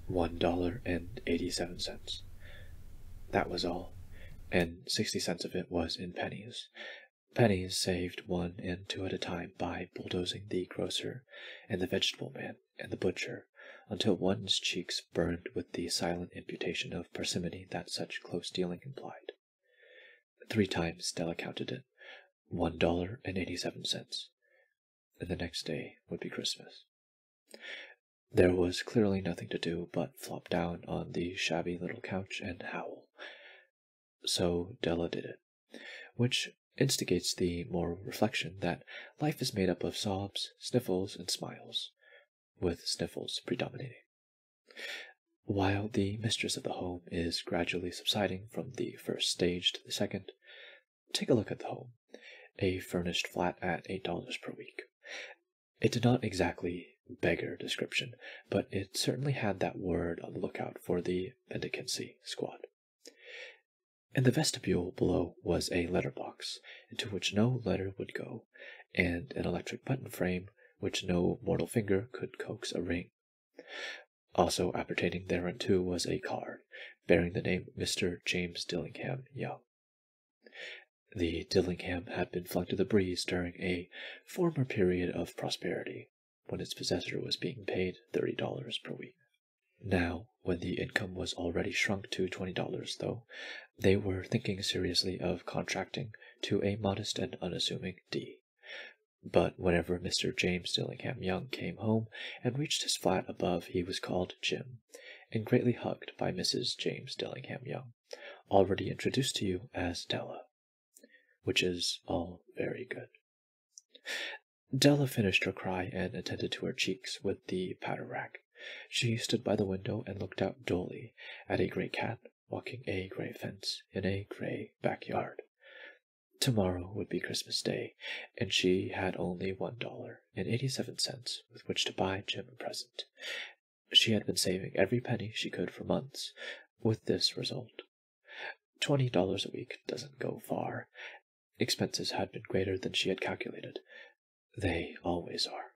$1.87. That was all, and 60 cents of it was in pennies. Pennies saved 1 and 2 at a time by bulldozing the grocer and the vegetable man and the butcher until one's cheeks burned with the silent imputation of parsimony that such close dealing implied. 3 times Della counted it, $1.87, and the next day would be Christmas. There was clearly nothing to do but flop down on the shabby little couch and howl. So Della did it, which instigates the moral reflection that life is made up of sobs, sniffles, and smiles, with sniffles predominating. While the mistress of the home is gradually subsiding from the first stage to the second, take a look at the home, a furnished flat at $8 per week. It did not exactly beggar description, but it certainly had that word on the lookout for the mendicancy squad. In the vestibule below was a letterbox, into which no letter would go, and an electric button frame which no mortal finger could coax a ring. Also appertaining thereunto was a card, bearing the name Mr. James Dillingham Young. The Dillingham had been flung to the breeze during a former period of prosperity, when its possessor was being paid $30 per week. Now, when the income was already shrunk to $20, though, they were thinking seriously of contracting to a modest and unassuming D. But whenever Mr. James Dillingham Young came home and reached his flat above, he was called Jim, and greatly hugged by Mrs. James Dillingham Young, already introduced to you as Della, which is all very good. Della finished her cry and attended to her cheeks with the powder rack. She stood by the window and looked out dully at a gray cat walking a gray fence in a gray backyard. Tomorrow would be Christmas Day, and she had only $1.87 with which to buy Jim a present. She had been saving every penny she could for months, with this result. $20 a week doesn't go far. Expenses had been greater than she had calculated. They always are.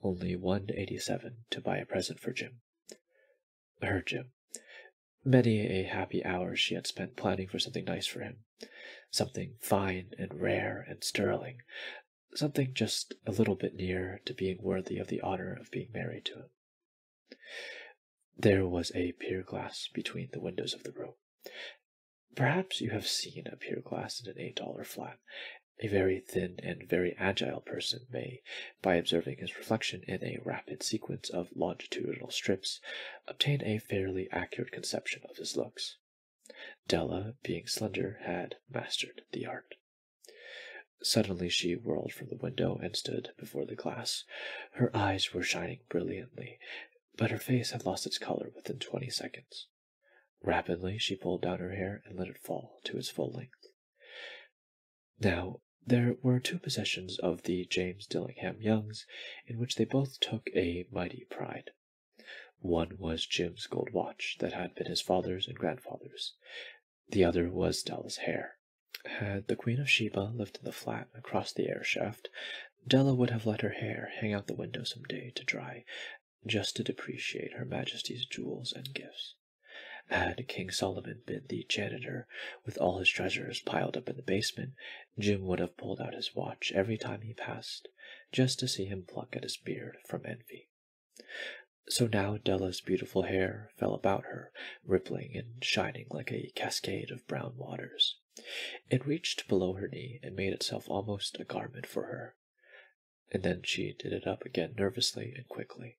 Only $1.87 to buy a present for Jim. Her Jim. Many a happy hour she had spent planning for something nice for him, something fine and rare and sterling, something just a little bit near to being worthy of the honor of being married to him. There was a pier glass between the windows of the room. Perhaps you have seen a pier glass in an $8 flat. A very thin and very agile person may, by observing his reflection in a rapid sequence of longitudinal strips, obtain a fairly accurate conception of his looks. Della, being slender, had mastered the art. Suddenly she whirled from the window and stood before the glass. Her eyes were shining brilliantly, but her face had lost its color within 20 seconds. Rapidly she pulled down her hair and let it fall to its full length. Now, there were 2 possessions of the James Dillingham Youngs in which they both took a mighty pride. One was Jim's gold watch that had been his father's and grandfather's. The other was Della's hair. Had the Queen of Sheba lived in the flat across the air shaft, Della would have let her hair hang out the window some day to dry, just to depreciate Her Majesty's jewels and gifts. Had King Solomon been the janitor, with all his treasures piled up in the basement, Jim would have pulled out his watch every time he passed, just to see him pluck at his beard from envy. So now Della's beautiful hair fell about her, rippling and shining like a cascade of brown waters. It reached below her knee and made itself almost a garment for her. And then she did it up again nervously and quickly.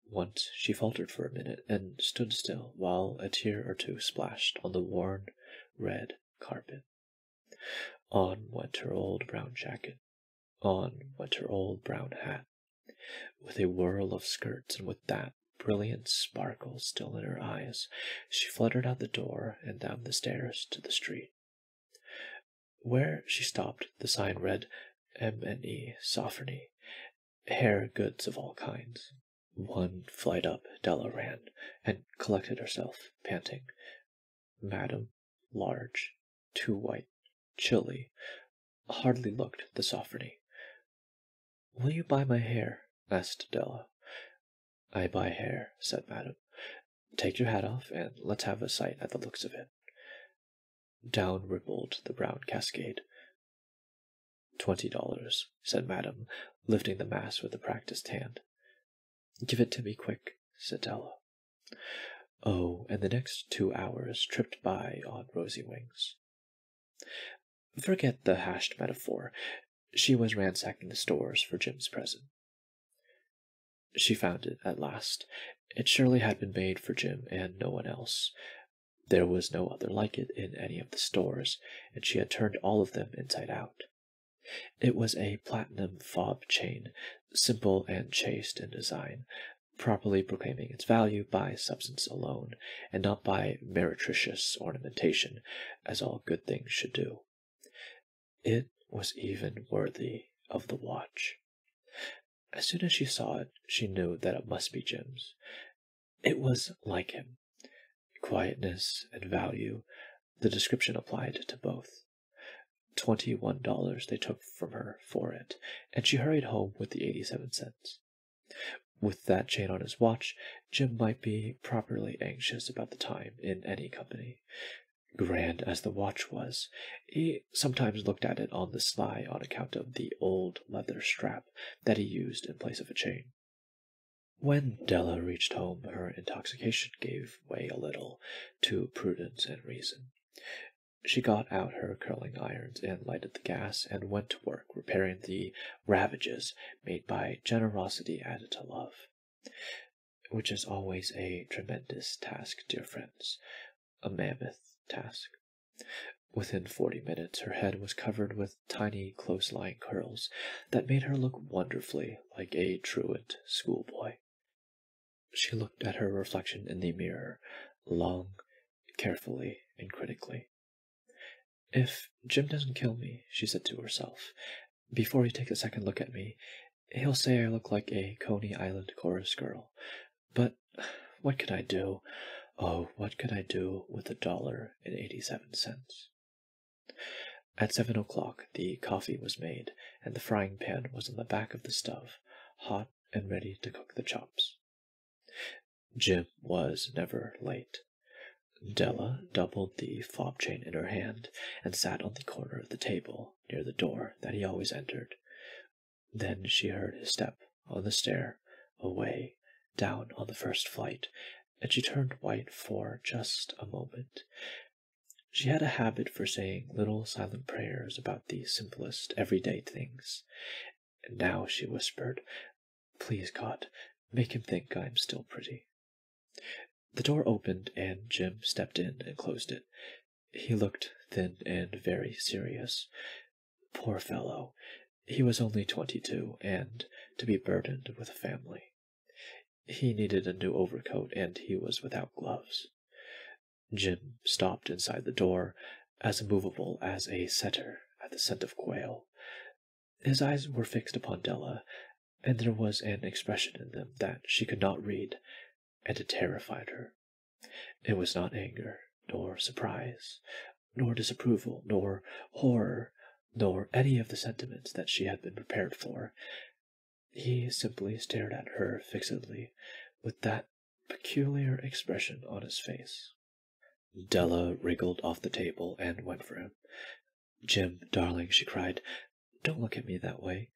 Once she faltered for a minute and stood still while a tear or 2 splashed on the worn red carpet. On went her old brown jacket. On went her old brown hat. With a whirl of skirts and with that brilliant sparkle still in her eyes, she fluttered out the door and down the stairs to the street. Where she stopped, the sign read M&E Sophony, hair goods of all kinds. 1 flight up, Della ran, and collected herself, panting. Madam, large, too white, chilly, hardly looked the Sophony. "Will you buy my hair?" asked Della. I buy hair, said Madame. Take your hat off, and let's have a sight at the looks of it. Down rippled the brown cascade. $20, said Madame, lifting the mass with a practised hand. Give it to me quick, said Della. Oh, and the next 2 hours tripped by on rosy wings. Forget the hashed metaphor. She was ransacking the stores for Jim's present. She found it at last. It surely had been made for Jim and no one else. There was no other like it in any of the stores, and she had turned all of them inside out. It was a platinum fob chain, simple and chaste in design, properly proclaiming its value by substance alone, and not by meretricious ornamentation, as all good things should do. It was even worthy of the watch. As soon as she saw it, she knew that it must be Jim's. It was like him. Quietness and value, the description applied to both. $21 they took from her for it, and she hurried home with the 87 cents. With that chain on his watch, Jim might be properly anxious about the time in any company. Grand as the watch was, he sometimes looked at it on the sly on account of the old leather strap that he used in place of a chain. When Della reached home, her intoxication gave way a little to prudence and reason. She got out her curling irons and lighted the gas and went to work repairing the ravages made by generosity added to love, which is always a tremendous task, dear friends, a mammoth task. Within 40 minutes her head was covered with tiny, close-lying curls that made her look wonderfully like a truant schoolboy. She looked at her reflection in the mirror, long, carefully, and critically. If Jim doesn't kill me, she said to herself, before he takes a second look at me, he'll say I look like a Coney Island chorus girl. But what could I do? Oh, what could I do with $1.87? At 7 o'clock the coffee was made, and the frying pan was on the back of the stove, hot and ready to cook the chops. Jim was never late. Della doubled the fob chain in her hand and sat on the corner of the table near the door that he always entered. Then she heard his step on the stair, away, down on the first flight, and she turned white for just a moment. She had a habit for saying little silent prayers about the simplest everyday things, and now she whispered, "Please, God, make him think I'm still pretty." The door opened, and Jim stepped in and closed it. He looked thin and very serious. Poor fellow, he was only 22, and to be burdened with a family. He needed a new overcoat, and he was without gloves. Jim stopped inside the door, as immovable as a setter at the scent of quail. His eyes were fixed upon Della, and there was an expression in them that she could not read, and it terrified her. It was not anger, nor surprise, nor disapproval, nor horror, nor any of the sentiments that she had been prepared for. He simply stared at her fixedly, with that peculiar expression on his face. Della wriggled off the table and went for him. "Jim, darling," she cried, "don't look at me that way.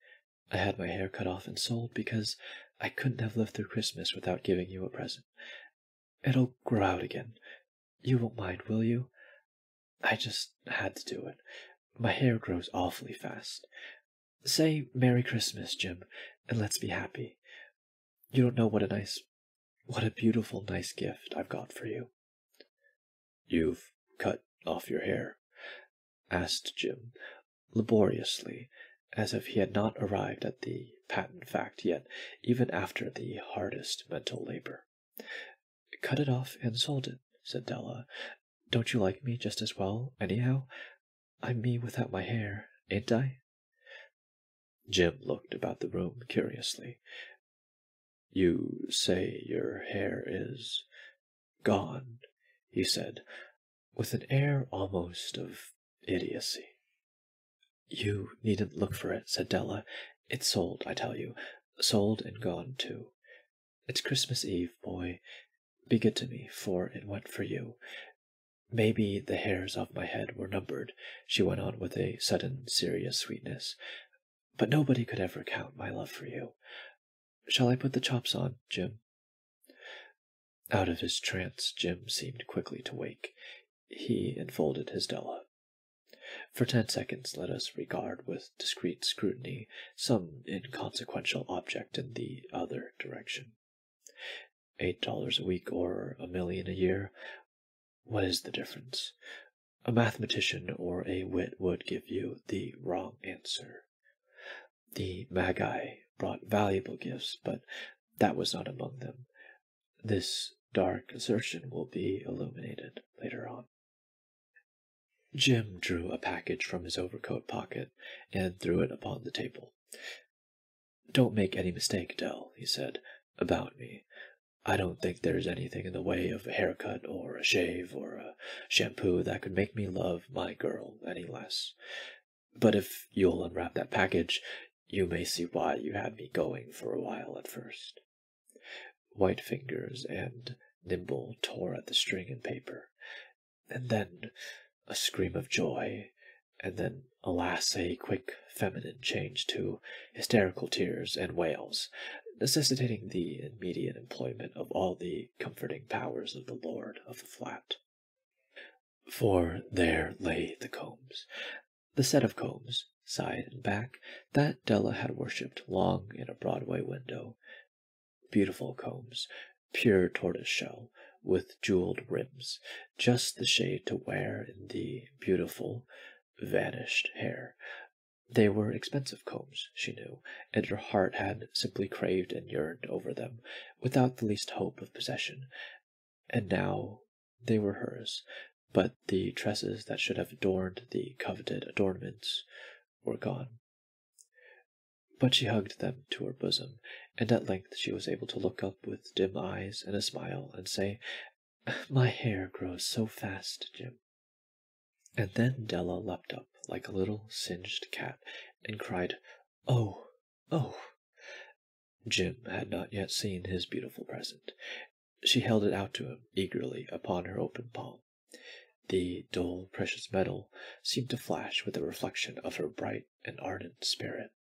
I had my hair cut off and sold because I couldn't have lived through Christmas without giving you a present. It'll grow out again. You won't mind, will you? I just had to do it. My hair grows awfully fast. Say Merry Christmas, Jim, and let's be happy. You don't know what a beautiful, nice gift I've got for you." "You've cut off your hair?" asked Jim, laboriously, as if he had not arrived at the patent fact yet, even after the hardest mental labor. "Cut it off and sold it," said Della. "Don't you like me just as well, anyhow? I'm me without my hair, ain't I?" Jim looked about the room curiously. "You say your hair is gone," he said, with an air almost of idiocy. "You needn't look for it," said Della. "It's sold, I tell you. Sold and gone, too. It's Christmas Eve, boy. Be good to me, for it went for you. Maybe the hairs of my head were numbered, she went on with a sudden serious sweetness, but nobody could ever count my love for you. Shall I put the chops on, Jim? Out of his trance, Jim seemed quickly to wake. He enfolded his Della. For 10 seconds let us regard with discreet scrutiny some inconsequential object in the other direction. $8 a week or $1 million a year? What is the difference? A mathematician or a wit would give you the wrong answer. The Magi brought valuable gifts, but that was not among them. This dark assertion will be illuminated later on. Jim drew a package from his overcoat pocket and threw it upon the table. Don't make any mistake, Dell, he said, about me. I don't think there's anything in the way of a haircut or a shave or a shampoo that could make me love my girl any less. But if you'll unwrap that package, you may see why you had me going for a while at first. White fingers and nimble tore at the string and paper, and then a scream of joy, and then, alas, a quick feminine change to hysterical tears and wails, necessitating the immediate employment of all the comforting powers of the lord of the flat. For there lay the combs, the set of combs, side and back, that Della had worshipped long in a Broadway window. Beautiful combs, pure tortoise-shell, with jeweled rims, just the shade to wear in the beautiful, vanished hair. They were expensive combs, she knew, and her heart had simply craved and yearned over them, without the least hope of possession. And now they were hers, but the tresses that should have adorned the coveted adornments were gone. But she hugged them to her bosom, and at length she was able to look up with dim eyes and a smile, and say, "My hair grows so fast, Jim." And then Della leapt up like a little singed cat, and cried, "Oh, oh!" Jim had not yet seen his beautiful present. She held it out to him eagerly upon her open palm. The dull, precious metal seemed to flash with the reflection of her bright and ardent spirit.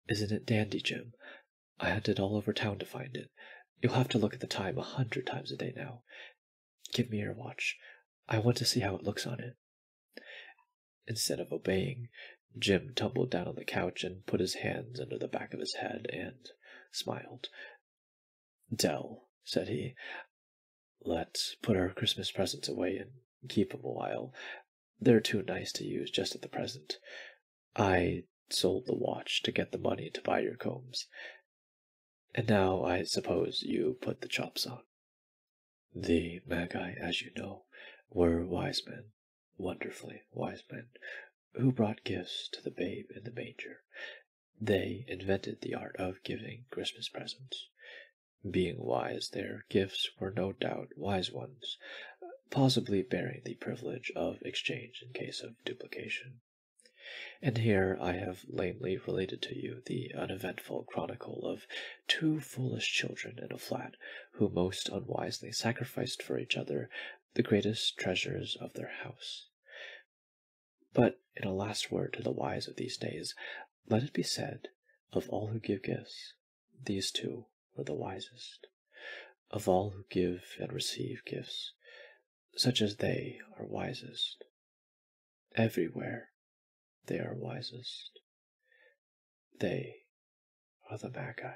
"Isn't it dandy, Jim? I hunted all over town to find it. You'll have to look at the time 100 times a day now. Give me your watch. I want to see how it looks on it." Instead of obeying, Jim tumbled down on the couch and put his hands under the back of his head and smiled. "Dell," said he, "let's put our Christmas presents away and keep 'em a while. They're too nice to use just at the present. I sold the watch to get the money to buy your combs. And now I suppose you put the chops on." The Magi, as you know, were wise men, wonderfully wise men, who brought gifts to the babe in the manger. They invented the art of giving Christmas presents. Being wise, their gifts were no doubt wise ones, possibly bearing the privilege of exchange in case of duplication. And here I have lamely related to you the uneventful chronicle of 2 foolish children in a flat who most unwisely sacrificed for each other the greatest treasures of their house. But in a last word to the wise of these days, let it be said, of all who give gifts, these 2 were the wisest. Of all who give and receive gifts, such as they are wisest. Everywhere they are wisest. They are the Magi.